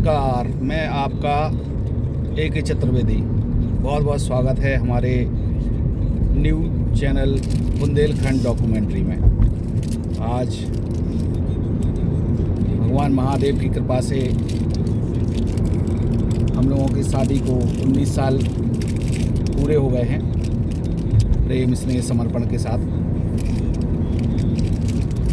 नमस्कार, मैं आपका A.K. चतुर्वेदी। बहुत बहुत स्वागत है हमारे न्यू चैनल बुंदेलखंड डॉक्यूमेंट्री में। आज भगवान महादेव की कृपा से हम लोगों की शादी को 19 साल पूरे हो गए हैं, प्रेम स्नेह समर्पण के साथ।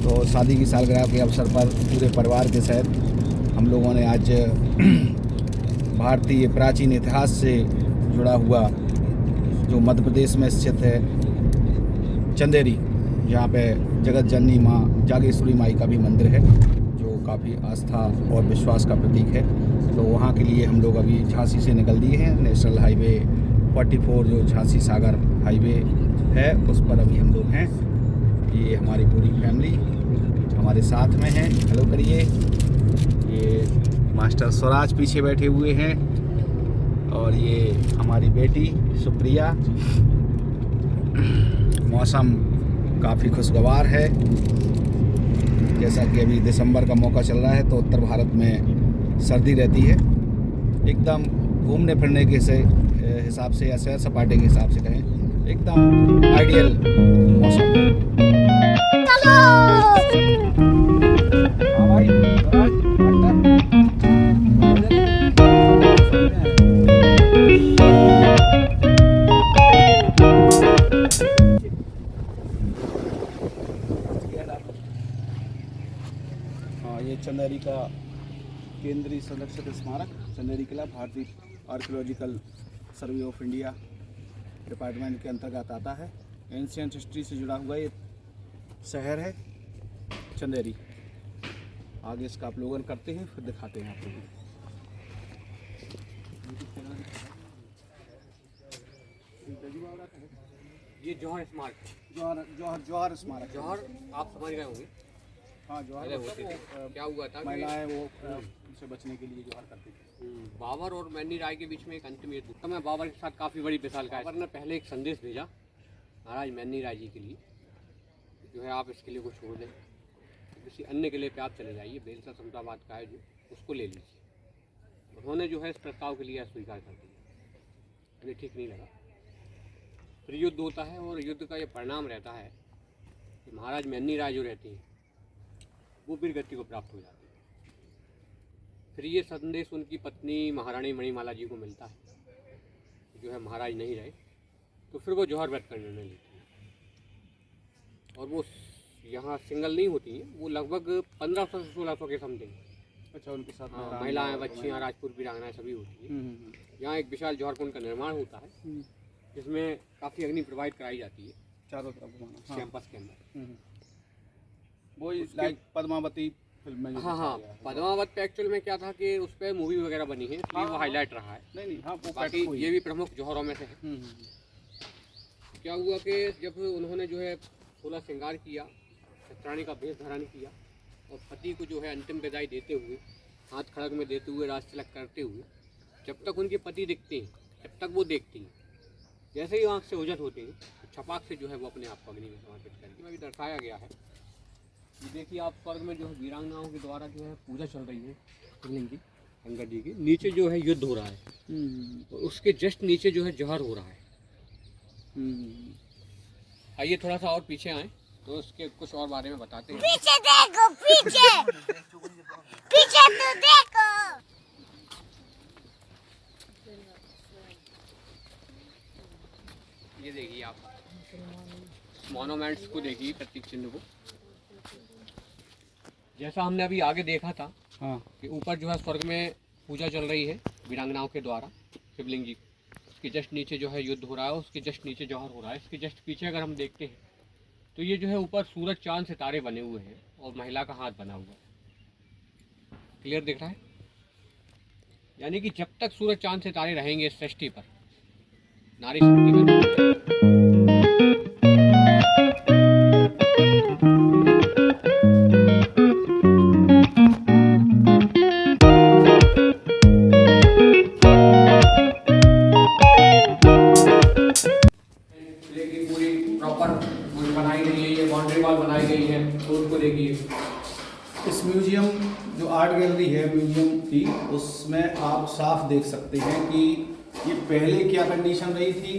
तो शादी की सालगिरह के अवसर पर पूरे परिवार के साथ हम लोगों ने आज भारतीय प्राचीन इतिहास से जुड़ा हुआ जो मध्य प्रदेश में स्थित है चंदेरी, जहाँ पे जगत जननी माँ जागेश्वरी माई का भी मंदिर है, जो काफ़ी आस्था और विश्वास का प्रतीक है। तो वहाँ के लिए हम लोग अभी झांसी से निकल दिए हैं। नेशनल हाईवे 44 जो झांसी सागर हाईवे है, उस पर अभी हम लोग हैं। ये हमारी पूरी फैमिली हमारे साथ में है। हेलो करिए। ये मास्टर स्वराज पीछे बैठे हुए हैं और ये हमारी बेटी सुप्रिया। मौसम काफ़ी खुशगवार है। जैसा कि अभी दिसंबर का मौका चल रहा है तो उत्तर भारत में सर्दी रहती है। एकदम घूमने फिरने के हिसाब से या सैर सपाटे के हिसाब से कहें, एकदम आइडियल मौसम है। हाँ भाई, ये चंदेरी का केंद्रीय संरक्षित स्मारक चंदेरी किला भारतीय archaeological survey of India department के अंतर्गत आता है। एंशियंट हिस्ट्री से जुड़ा हुआ ये शहर है चंदेरी। आगे इसका अवलोकन करते हैं, फिर दिखाते हैं आपको। ये जौहर स्मारक, जौहर स्मारक। जौहर आप समझ गए होंगे। हाँ, जौहर होते थे। क्या हुआ था, महिलाएं वो उनसे बचने के लिए जौहर करती थी। बाबर और मैनी राय के बीच में एक अंतिम युद्ध हुआ। मैं बाबर के साथ काफ़ी बड़ी विशालकाय। बाबर ने पहले एक संदेश भेजा महाराज मैनी राय जी के लिए, जो है आप इसके लिए को छोड़ दें, किसी अन्य किले पे आप चले जाइए, बेलसा समताबाद का है जो, उसको ले लीजिए। उन्होंने जो है इस प्रस्ताव के लिए अस्वीकार कर दिया, उन्हें ठीक नहीं लगा। फिर युद्ध होता है और युद्ध का ये परिणाम रहता है कि महाराज मैनी राय जो रहती हैं वो वीरगति को प्राप्त हो जाती है। फिर ये संदेश उनकी पत्नी महारानी मणिमाला जी को मिलता है, जो है महाराज नहीं रहे, तो फिर वो जौहर व्रत का निर्णय लेती हैं। और वो यहाँ सिंगल नहीं होती हैं, वो लगभग 1500 से 1600 के समथिंग। अच्छा, उनके साथ महिलाएं, बच्चियाँ, राजपूत वीरांगनाएं सभी होती हैं। यहाँ एक विशाल जौहर कुंड का निर्माण होता है, जिसमें काफ़ी अग्नि प्रवाहित कराई जाती है चारों तरफ कैंपस के अंदर। वो लाइक पद्मावती फिल्म में। हाँ, पद्मावत पे एक्चुअल में क्या था कि उस पर मूवी वगैरह बनी है, इसलिए वो हाईलाइट रहा है। नहीं, हाँ, वो बाकी ये भी प्रमुख जौहरों में से है। क्या हुआ कि जब उन्होंने जो है 16 श्रृंगार किया, छत्राणी का भेष धारण किया और पति को जो है अंतिम विदाई देते हुए, हाथ खड़ग में देते हुए, राज तिलक करते हुए, जब तक उनके पति दिखते हैं तब तक वो देखती हैं। जैसे ही आँख से ओझल होते हैं तो छपाक से जो है वो अपने आप को अग्नि में समर्पित करके में भी दर्शाया गया है। ये देखिए आप, स्वर्ग में जो है वीरांगनाओं के द्वारा जो है पूजा चल रही है शिवलिंग की, शंकर जी की। नीचे जो है युद्ध हो रहा है और उसके जस्ट नीचे जो है जौहर हो रहा है। आइए थोड़ा सा और पीछे आए तो उसके कुछ और बारे में बताते हैं। पीछे देखो, पीछे पीछे तो देखो। ये देखिए आप मॉन्यूमेंट्स को देखिए, प्रतीक चिन्ह को। जैसा हमने अभी आगे देखा था, हाँ, कि ऊपर जो है स्वर्ग में पूजा चल रही है वीरांगनाओं के द्वारा शिवलिंग जी, उसके जस्ट नीचे जो है युद्ध हो रहा है, उसके जस्ट नीचे जौहर हो रहा है। इसके जस्ट पीछे अगर हम देखते हैं तो ये जो है ऊपर सूरज चांद सितारे बने हुए हैं और महिला का हाथ बना हुआ है। क्लियर दिख रहा है? यानी कि जब तक सूरज चांद सितारे रहेंगे इस सृष्टि पर, नारी शक्ति में प्रॉपर बनाई गई है, ये बाउंड्री वॉल बनाई गई है। तो उसको देखिए इस म्यूजियम जो आर्ट गैलरी है म्यूजियम की, उसमें आप साफ देख सकते हैं कि ये पहले क्या कंडीशन रही थी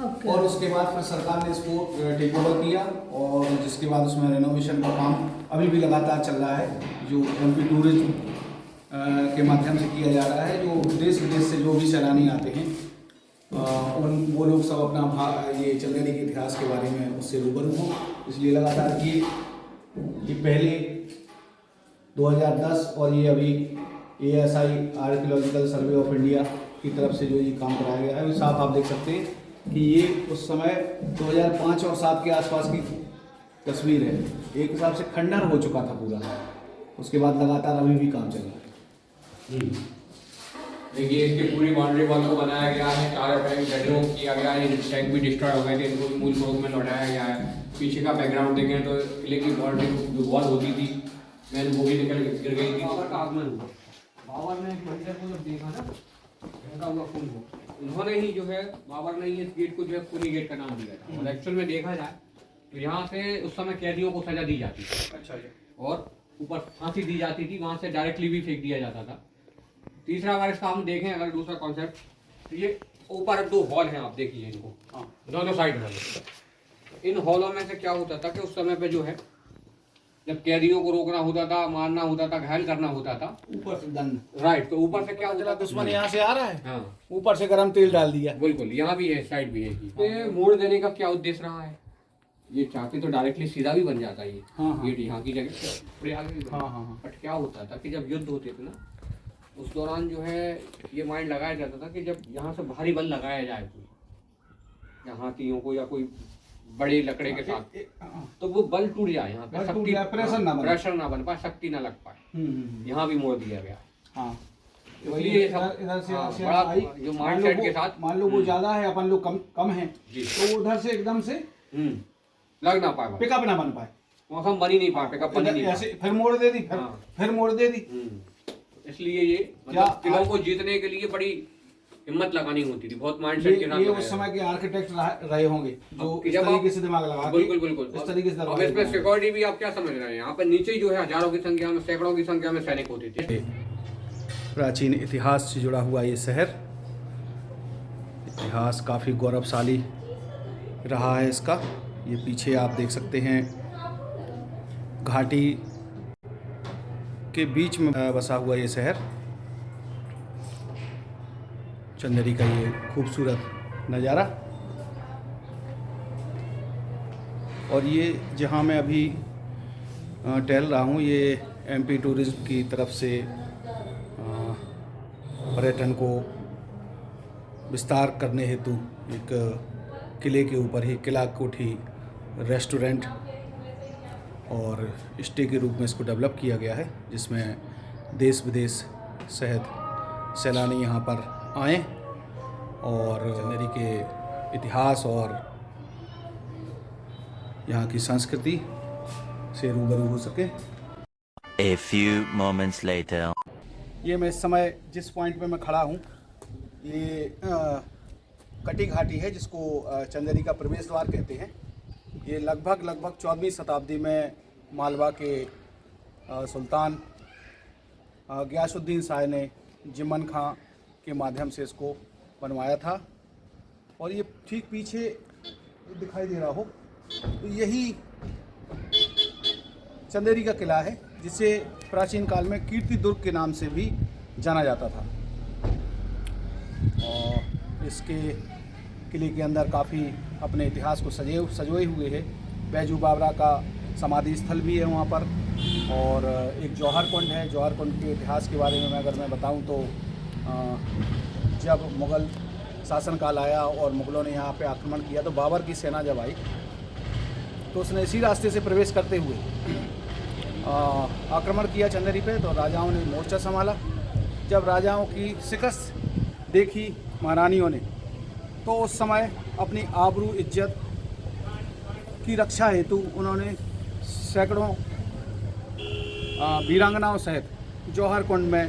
और उसके बाद फिर सरकार ने इसको टेक ओवर किया और जिसके बाद उसमें रेनोवेशन का काम अभी भी लगातार चल रहा है, जो एमपी टूरिज्म के माध्यम से किया जा रहा है। जो देश विदेश से जो भी सैलानी आते हैं वो लोग सब अपना ये चंदेरी के इतिहास के बारे में उससे रूबरू हों, इसलिए लगातार ये पहले 2010 और ये अभी ASI archaeological survey of India की तरफ से जो ये काम कराया गया है, वो साफ आप देख सकते हैं कि ये उस समय 2005 और 7 के आसपास की तस्वीर है। एक हिसाब से खंडर हो चुका था पूरा, उसके बाद लगातार अभी भी काम चल रहा है। देखिए इसकी पूरी बाउंड्री वॉल को बनाया गया है, चारों टैंक डेडलॉक किया गया है, टैंक भी डिस्ट्रॉय हो गए थे, इनको मूल स्वरूप में लौटाया गया है। पीछे का बैकग्राउंड देखें तो किले की बाउंड्री जो वॉल होती थी मैंने वो भी निकल गिर गई थी। बाबर का आगमन हुआ, बाबर ने मंदिर को जब देखा ना ढका हुआ फूल को, उन्होंने ही जो है बाबर ने इस गेट को जो है खूनी गेट का नाम दिया था। और एक्चुअल में देखा जाए तो यहाँ से उस समय कैदियों को सजा दी जाती थी। अच्छा और ऊपर फांसी दी जाती थी, वहाँ से डायरेक्टली भी फेंक दिया जाता था। तीसरा अगर इसका हम देखें, अगर दूसरा कॉन्सेप्ट, तो ये ऊपर 2 हॉल हैं, आप देखिए इनको, दोनों साइड में। इन हॉलों में से क्या होता था कि उस समय पे जो है जब कैदियों को रोकना होता था, मारना होता था, घायल करना होता था, ऊपर से दंड, राइट, तो ऊपर से क्या होता था, दुश्मन यहाँ से आ रहा है, हाँ ऊपर से गरम तेल डाल दिया। बिल्कुल, यहाँ भी है, साइड भी है। ये मोड़ देने का क्या उद्देश्य रहा है, ये चाहते तो डायरेक्टली सीधा भी बन जाता है ये गेट यहाँ की जगह थोड़ी आगे भी। बट क्या होता था कि जब युद्ध होते थे ना, उस दौरान जो है ये माइंड लगाया जाता था कि जब यहाँ से भारी बल लगाया जाए या हाथियों को या कोई बड़े लकड़े के साथ, तो वो बल टूट जाए, यहाँ पे शक्ति प्रेशर ना बन पाए, शक्ति ना लग पाए, यहाँ भी मोड़ दिया गया। इसलिए इधर से बड़ा जो माइंड सेट के साथ, मान लो वो ज्यादा है, अपन लोग कम है, तो वो उधर से एकदम से लग ना पाए, पिकअप ना बन पाए, मौसम बन ही नहीं पाए, पिकअप बन ही नहीं पाए, फिर मोड़ दे दी, फिर मोड़ दे दी। इसलिए ये मतलब किलों को जीतने के लिए बड़ी हिम्मत लगानी होती थी, बहुत माइंडसेट के साथ। ये उस समय के आर्किटेक्ट रहे होंगे जो इस तरीके से दिमाग लगा के, बिल्कुल इस तरीके से। अब इसमें सिक्योरिटी भी आप क्या समझ रहे हैं, यहाँ पर नीचे जो है हजारों की संख्या में, सैकड़ों की संख्या में सैनिक होते थे। प्राचीन इतिहास से जुड़ा हुआ ये शहर, इतिहास काफ़ी गौरवशाली रहा है इसका। ये पीछे आप देख सकते हैं घाटी के बीच में बसा हुआ ये शहर, चंदेरी का ये खूबसूरत नज़ारा। और ये जहाँ मैं अभी टहल रहा हूँ, ये एमपी टूरिज्म की तरफ से पर्यटन को विस्तार करने हेतु एक किले के ऊपर ही किला कोठी रेस्टोरेंट और स्टे के रूप में इसको डेवलप किया गया है, जिसमें देश विदेश सहित सैलानी यहाँ पर आएँ और चंदेरी के इतिहास और यहाँ की संस्कृति से रूबरू हो सके। A few moments later. ये मैं इस समय जिस पॉइंट पे मैं खड़ा हूँ, ये कटी घाटी है, जिसको चंदेरी का प्रवेश द्वार कहते हैं। ये लगभग 14वीं शताब्दी में मालवा के सुल्तान गयासुद्दीन शाह ने जिमन खां के माध्यम से इसको बनवाया था। और ये ठीक पीछे दिखाई दे रहा हो तो यही चंदेरी का किला है, जिसे प्राचीन काल में कीर्ति दुर्ग के नाम से भी जाना जाता था। और इसके किले के अंदर काफ़ी अपने इतिहास को सजोए हुए है। बैजू बावरा का समाधि स्थल भी है वहाँ पर, और एक जौहर कुंड है। जौहर कुंड के इतिहास के बारे में अगर मैं बताऊँ तो जब मुग़ल शासनकाल आया और मुग़लों ने यहाँ पे आक्रमण किया, तो बाबर की सेना जब आई तो उसने इसी रास्ते से प्रवेश करते हुए आक्रमण किया चंदेरी पे। तो राजाओं ने मोर्चा संभाला। जब राजाओं की शिकस्त देखी महारानियों ने, तो उस समय अपनी आबरू इज्जत की रक्षा हेतु उन्होंने सैकड़ों वीरांगनाओं सहित जौहर कुंड में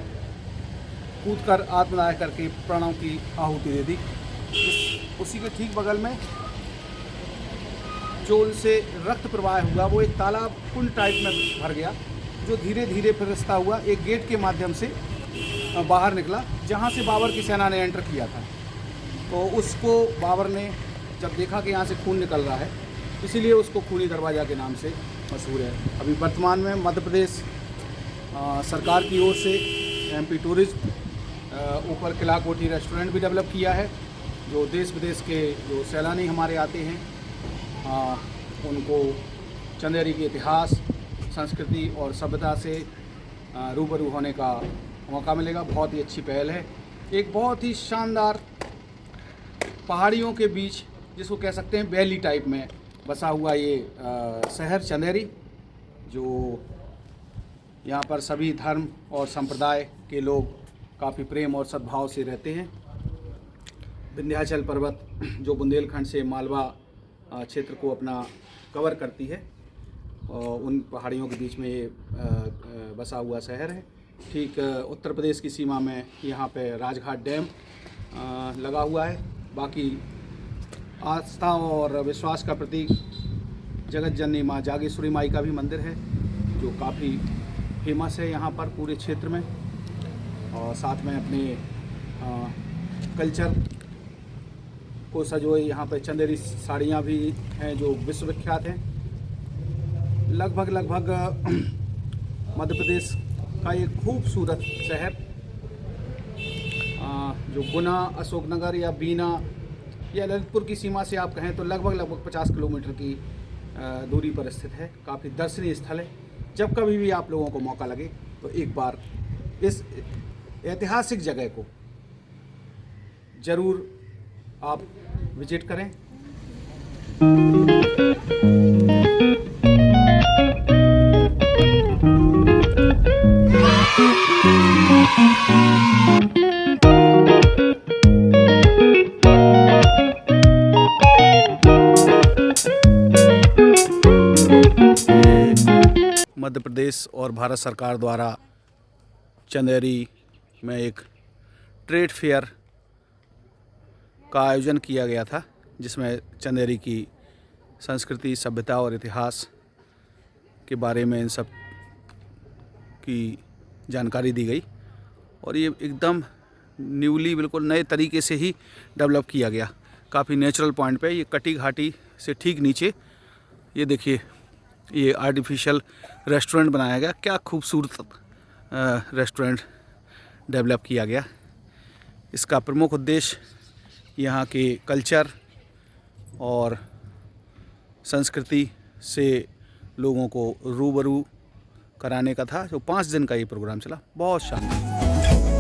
कूदकर आत्मदाह करके प्राणों की आहुति दे दी। उसी के ठीक बगल में जो उनसे रक्त प्रवाह हुआ, वो एक तालाब कुंड टाइप में भर गया, जो धीरे धीरे फिरस्ता हुआ एक गेट के माध्यम से बाहर निकला, जहाँ से बाबर की सेना ने एंटर किया था। तो उसको बाबर ने जब देखा कि यहाँ से खून निकल रहा है, इसीलिए उसको खूनी दरवाज़ा के नाम से मशहूर है। अभी वर्तमान में मध्य प्रदेश सरकार की ओर से MP टूरिज्म ऊपर किला कोठी रेस्टोरेंट भी डेवलप किया है, जो देश विदेश के जो सैलानी हमारे आते हैं उनको चंदेरी के इतिहास, संस्कृति और सभ्यता से रूबरू होने का मौका मिलेगा। बहुत ही अच्छी पहल है। एक बहुत ही शानदार पहाड़ियों के बीच, जिसको कह सकते हैं वैली टाइप में बसा हुआ ये शहर चंदेरी, जो यहाँ पर सभी धर्म और संप्रदाय के लोग काफ़ी प्रेम और सद्भाव से रहते हैं। विंध्याचल पर्वत जो बुंदेलखंड से मालवा क्षेत्र को अपना कवर करती है, और उन पहाड़ियों के बीच में ये बसा हुआ शहर है। ठीक उत्तर प्रदेश की सीमा में यहाँ पे राजघाट डैम लगा हुआ है। बाकी आस्था और विश्वास का प्रतीक जगत जननी माँ जागेश्वरी माई का भी मंदिर है, जो काफ़ी फेमस है यहाँ पर पूरे क्षेत्र में। और साथ में अपने कल्चर को सजोए यहाँ पर चंदेरी साड़ियाँ भी हैं जो विश्वविख्यात हैं। लगभग मध्य प्रदेश का एक खूबसूरत शहर जो गुना, अशोकनगर या बीना या ललितपुर की सीमा से आप कहें तो लगभग 50 किलोमीटर की दूरी पर स्थित है। काफ़ी दर्शनीय स्थल है। जब कभी भी आप लोगों को मौका लगे तो एक बार इस ऐतिहासिक जगह को ज़रूर आप विजिट करें। मध्य प्रदेश और भारत सरकार द्वारा चंदेरी में एक ट्रेड फेयर का आयोजन किया गया था, जिसमें चंदेरी की संस्कृति, सभ्यता और इतिहास के बारे में इन सब की जानकारी दी गई। और ये एकदम न्यूली, बिल्कुल नए तरीके से ही डेवलप किया गया। काफ़ी नेचुरल पॉइंट पे, ये कटी घाटी से ठीक नीचे ये देखिए, ये आर्टिफिशियल रेस्टोरेंट बनाया गया। क्या खूबसूरत रेस्टोरेंट डेवलप किया गया। इसका प्रमुख उद्देश्य यहाँ के कल्चर और संस्कृति से लोगों को रूबरू कराने का था। जो 5 दिन का ये प्रोग्राम चला, बहुत शानदार।